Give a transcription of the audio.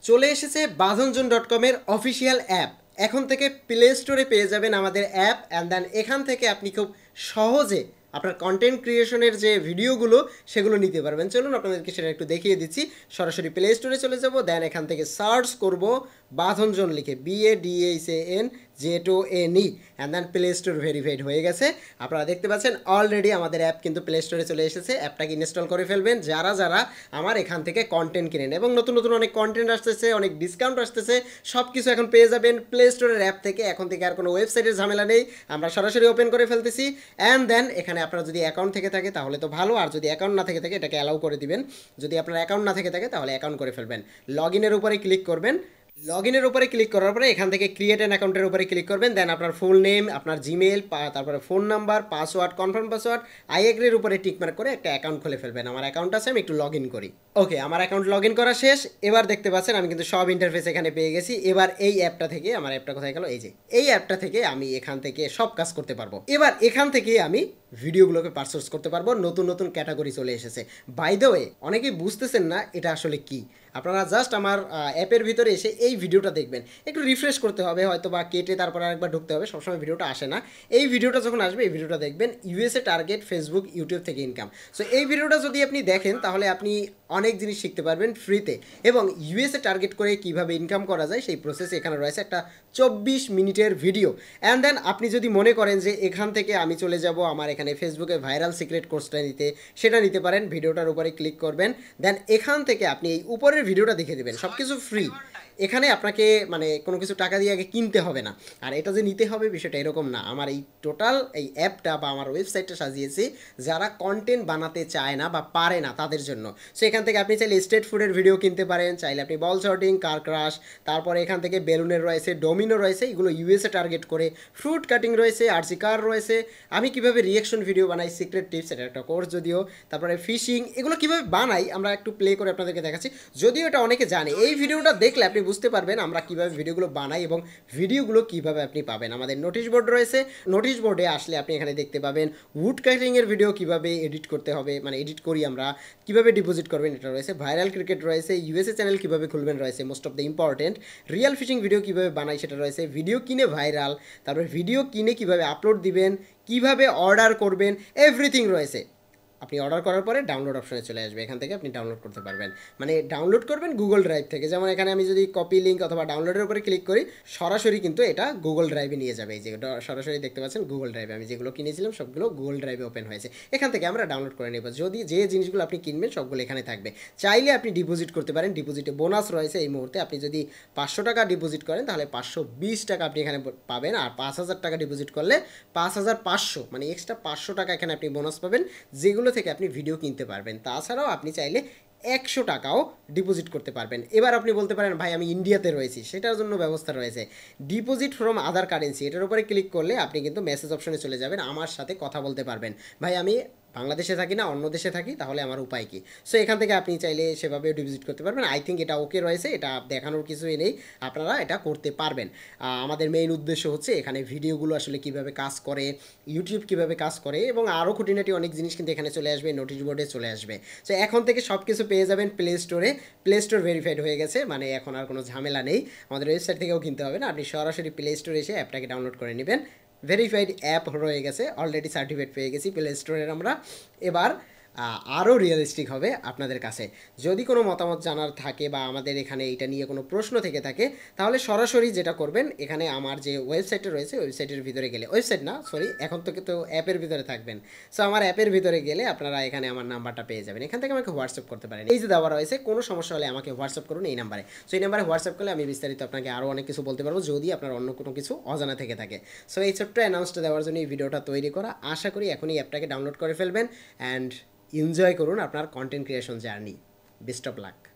চলে এসেছে বাঁধনজন.com এর অফিসিয়াল অ্যাপ। এখন থেকে প্লে স্টোরে পেয়ে যাবেন আমাদের অ্যাপ, অ্যান্ড দেন এখান থেকে আপনি খুব সহজে আপনার কন্টেন্ট ক্রিয়েশনের যে ভিডিওগুলো সেগুলো নিতে পারবেন। চলুন আপনাদেরকে সেটা একটু দেখিয়ে দিচ্ছি। সরাসরি প্লে স্টোরে চলে যাব, দেন এখান থেকে সার্চ করব বাঁধনজন লিখে, BADHANJONE, and then play store verified হয়ে গেছে। আপনারা দেখতে পাচ্ছেন অলরেডি আমাদের অ্যাপ কিন্তু প্লে স্টোরে চলে এসেছে। অ্যাপটাকে ইনস্টল করে ফেলবেন যারা যারা আমার এখান থেকে কন্টেন্ট কিনেন, এবং নতুন নতুন অনেক কন্টেন্ট আসতেছে, অনেক ডিসকাউন্ট আসতেছে, সব কিছু এখন পেয়ে যাবেন প্লে স্টোরের অ্যাপ থেকে। এখন থেকে আর কোনো ওয়েবসাইটের ঝামেলা নেই, আমরা সরাসরি ওপেন করে ফেলতেছি। অ্যান্ড দেন এখানে আপনার যদি অ্যাকাউন্ট থেকে থাকে তাহলে তো ভালো, আর যদি অ্যাকাউন্ট না থেকে থাকে এটাকে অ্যালাউ করে দিবেন। যদি আপনার অ্যাকাউন্ট না থেকে থাকে তাহলে অ্যাকাউন্ট করে ফেলবেন। লগ ইনের উপরে ক্লিক করবেন। লগ ইনের উপরে ক্লিক করার পরে এখান থেকে ক্রিয়েট অ্যান অ্যাকাউন্টের উপরে ক্লিক করবেন। দেন আপনার ফুল নেম, আপনার জিমেল, তারপরে phone number, password, confirm password, I এগ্রির উপরে টিকমার্ক করে একটা অ্যাকাউন্ট খুলে ফেলবেন। আমার অ্যাকাউন্ট আছে, আমি একটু লগ ইন করি। ওকে, আমার অ্যাকাউন্ট লগ ইন করা শেষ। এবার দেখতে পাচ্ছেন আমি কিন্তু সব ইন্টারফেস এখানে পেয়ে গেছি। এবার এই অ্যাপটা থেকে, আমার অ্যাপটা কোথায় গেল, এই যে এই অ্যাপটা থেকে আমি এখান থেকে সব কাজ করতে পারবো। এবার এখান থেকে আমি ভিডিওগুলোকে পারসোর্স করতে পারবো। নতুন নতুন ক্যাটাগরি চলে এসেছে। বাই দ্য ওয়ে, অনেকেই বুঝতেছেন না এটা আসলে কি। আপনারা জাস্ট আমার অ্যাপের ভিতরে এসে এই ভিডিওটা দেখবেন, একটু রিফ্রেশ করতে হবে, হয়তো বা কেটে তারপর আরেকবার ঢুকতে হবে, সবসময় ভিডিওটা আসে না। এই ভিডিওটা যখন আসবে, এই ভিডিওটা দেখবেন ইউএসএ টার্গেট ফেসবুক ইউটিউব থেকে ইনকাম। সো এই ভিডিওটা যদি আপনি দেখেন তাহলে আপনি অনেক জিনিস শিখতে পারবেন ফ্রিতে, এবং ইউএসএ টার্গেট করে কিভাবে ইনকাম করা যায় সেই প্রসেস এখানে রয়েছে একটা 24 মিনিটের ভিডিও। অ্যান্ড দেন আপনি যদি মনে করেন যে এখান থেকে আমি চলে যাব আমার এখানে ফেসবুকে ভাইরাল সিক্রেট কোর্সটা নিতে, সেটা নিতে পারেন। ভিডিওটার উপরে ক্লিক করবেন, দেন এখান থেকে আপনি এই উপরের ভিডিওটা দেখে দেবেন। সব কিছু ফ্রি, এখানে আপনাকে মানে কোনো কিছু টাকা দিয়ে আগে কিনতে হবে না। আর এটা যে নিতে হবে বিষয়টা এরকম না। আমার এই টোটাল এই অ্যাপটা বা আমার ওয়েবসাইটটা সাজিয়েছি যারা কন্টেন্ট বানাতে চায় না বা পারে না তাদের জন্য। সো এখান থেকে আপনি চাইলে স্ট্রিট ফুডের ভিডিও কিনতে পারেন, চাইলে আপনি বল শটিং, কার ক্রাশ, তারপরে এখান থেকে বেলুনের রয়েছে, ডোমিনো রয়েছে, এগুলো ইউএসএ টার্গেট করে, ফ্রুট কাটিং রয়েছে, আরসি কার রয়েছে, আমি কিভাবে রিয়েকশন ভিডিও বানাই, সিক্রেট টিপস, এটা একটা কোর্স যদিও, তারপরে ফিশিং, এগুলো কিভাবে বানাই আমরা একটু প্লে করে আপনাদেরকে দেখাচ্ছি। যদিও এটা অনেকে জানে, এই ভিডিওটা দেখলে আপনি বুঝতে পারবেন আমরা কিভাবে ভিডিওগুলো বানাই এবং ভিডিওগুলো কিভাবে আপনি পাবেন। আমাদের নোটিশ বোর্ড রয়েছে, নোটিশ বোর্ডে আসলে আপনি এখানে দেখতে পাবেন উড কাটিংয়ের ভিডিও কিভাবে এডিট করতে হবে, মানে এডিট করি আমরা, কিভাবে ডিপোজিট করবেন এটা রয়েছে, ভাইরাল ক্রিকেট রয়েছে, ইউএসএ চ্যানেল কিভাবে খুলবেন রয়েছে, most of the important, real fishing video কিভাবে বানাই সেটা রয়েছে, ভিডিও কিনে ভাইরাল, তারপরে ভিডিও কিনে কিভাবে আপলোড দিবেন, কিভাবে অর্ডার করবেন, এভরিথিং রয়েছে। আপনি অর্ডার করার পরে ডাউনলোড অপশনে চলে আসবে, এখান থেকে আপনি ডাউনলোড করতে পারবেন। মানে ডাউনলোড করবেন গুগল ড্রাইভ থেকে। যেমন এখানে আমি যদি কপি লিঙ্ক অথবা ডাউনলোডের উপরে ক্লিক করি, সরাসরি কিন্তু এটা গুগল ড্রাইভে নিয়ে যাবে। এই যে সরাসরি দেখতে পাচ্ছেন গুগল ড্রাইভে আমি যেগুলো কিনেছিলাম সবগুলো গুগল ড্রাইভে ওপেন হয়েছে। এখান থেকে আমরা ডাউনলোড করে নেব। যদি যে জিনিসগুলো আপনি কিনবেন সবগুলো এখানে থাকবে। চাইলে আপনি ডিপোজিট করতে পারেন, ডিপোজিটে বোনাস রয়েছে এই মুহূর্তে। আপনি যদি 500 টাকা ডিপোজিট করেন তাহলে 520 টাকা আপনি এখানে পাবেন, আর 5000 টাকা ডিপোজিট করলে 5500, মানে এক্সট্রা 500 টাকা এখানে আপনি বোনাস পাবেন, যেগুলো থেকে আপনি ভিডিও কিনতে পারবেন। তাছাড়াও আপনি চাইলে 100 টাকাও ডিপোজিট করতে পারবেন। এবার আপনি বলতে পারেন ভাই আমি ইন্ডিয়াতে রয়েছি, সেটার জন্য ব্যবস্থা রয়েছে ডিপোজিট ফ্রম আদার কারেন্সি। এটার উপরে ক্লিক করলে আপনি কিন্তু মেসেজ অপশনে চলে যাবেন, আমার সাথে কথা বলতে পারবেন। ভাই আমি বাংলাদেশে থাকি না অন্য দেশে থাকি, তাহলে আমার উপায় কি? সো এখান থেকে আপনি চাইলে সেভাবেও ডিপোজিট করতে পারবেন। আই থিঙ্ক এটা ওকে রয়েছে, এটা দেখানোর কিছুই নেই, আপনারা এটা করতে পারবেন। আমাদের মেইন উদ্দেশ্য হচ্ছে এখানে ভিডিওগুলো আসলে কিভাবে কাজ করে, ইউটিউব কিভাবে কাজ করে, এবং আরও খুঁটিনাটি অনেক জিনিস কিন্তু এখানে চলে আসবে, নোটিশ বোর্ডে চলে আসবে। সো এখন থেকে সব কিছু পেয়ে যাবেন প্লে স্টোরে। প্লে স্টোর ভেরিফাইড হয়ে গেছে, মানে এখন আর কোনো ঝামেলা নেই, আমাদের ওয়েবসাইট থেকেও কিনতে হবে না। আপনি সরাসরি প্লে স্টোরে এসে অ্যাপটাকে ডাউনলোড করে নেবেন। ভেরিফাইড অ্যাপ রয়ে গেছে, অলরেডি সার্টিফিকেট পেয়ে গেছি প্লে স্টোরের আমরা। এবার আরও রিয়েলিস্টিক হবে আপনাদের কাছে। যদি কোনো মতামত জানার থাকে বা আমাদের এখানে এটা নিয়ে কোনো প্রশ্ন থেকে থাকে, তাহলে সরাসরি যেটা করবেন, এখানে আমার যে ওয়েবসাইটটা রয়েছে ওয়েবসাইটের ভিতরে গেলে, ওয়েবসাইট না সরি, এখন থেকে তো অ্যাপের ভিতরে থাকবেন। সো আমার অ্যাপের ভিতরে গেলে আপনারা এখানে আমার নাম্বারটা পেয়ে যাবেন, এখান থেকে আমাকে হোয়াটসঅ্যাপ করতে পারেন। এই যে দেওয়া রয়েছে, কোনো সমস্যা হলে আমাকে হোয়াটসঅ্যাপ করুন এই নাম্বারে। সো এই নাম্বারে হোয়াটসঅ্যাপ করলে আমি বিস্তারিত আপনাকে আরও অনেক কিছু বলতে পারবো, যদি আপনার অন্য কোনো কিছু অজানা থেকে থাকে। সো এই ছোট্ট অ্যানাউন্সটা দেওয়ার জন্য এই ভিডিওটা তৈরি করা। আশা করি এখনই অ্যাপটাকে ডাউনলোড করে ফেলবেন অ্যান্ড এনজয় করুন আপনার content creation journey. Best of luck.